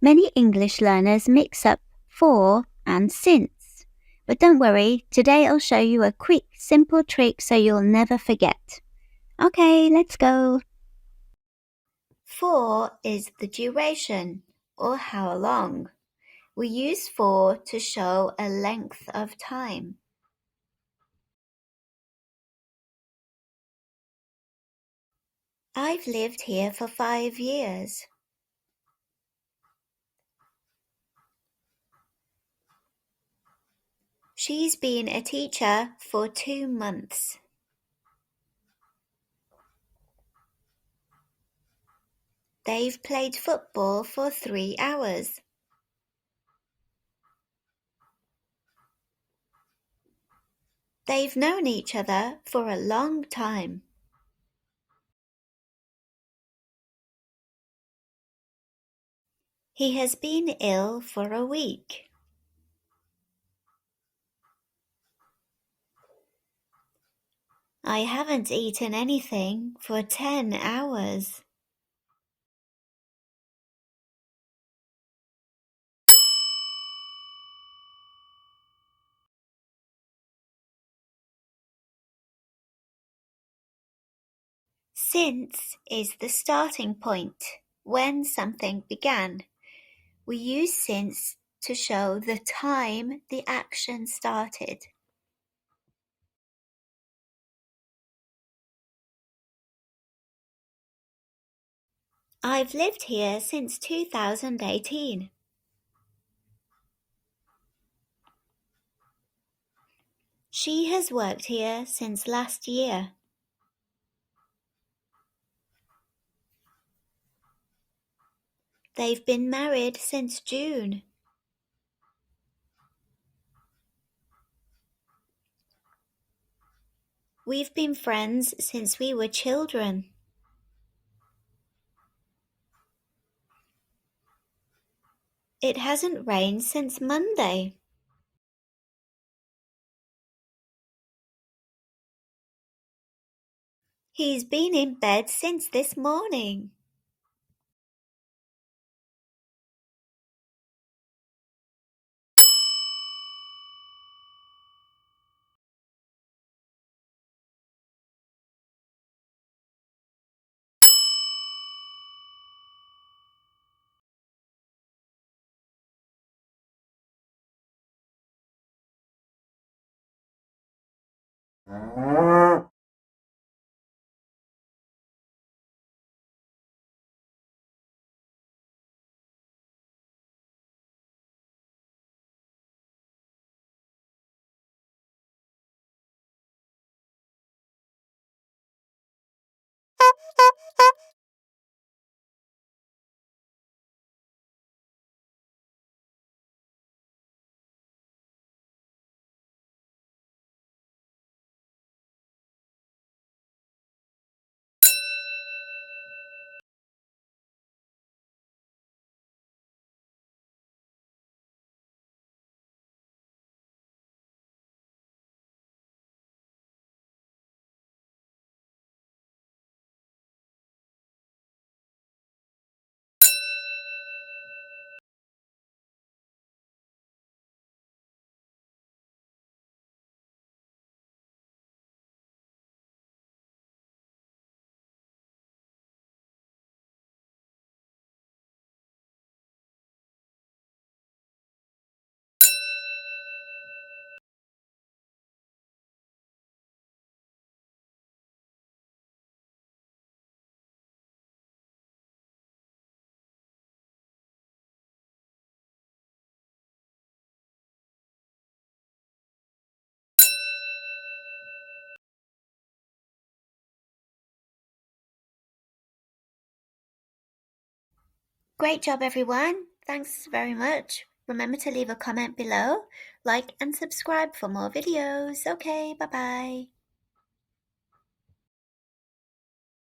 Many English learners mix up for and since. But don't worry, today I'll show you a quick, simple trick so you'll never forget. Okay, let's go. For is the duration, or how long. We use for to show a length of time. I've lived here for 5 years. She's been a teacher for 2 months. They've played football for 3 hours. They've known each other for a long time. He has been ill for a week. I haven't eaten anything for 10 hours. Since is the starting point, when something began. We use since to show the time the action started. I've lived here since 2018. She has worked here since last year. They've been married since June. We've been friends since we were children. It hasn't rained since Monday. He's been in bed since this morning. Great job, everyone. Thanks very much. Remember to leave a comment below, like and subscribe for more videos. Okay, bye-bye.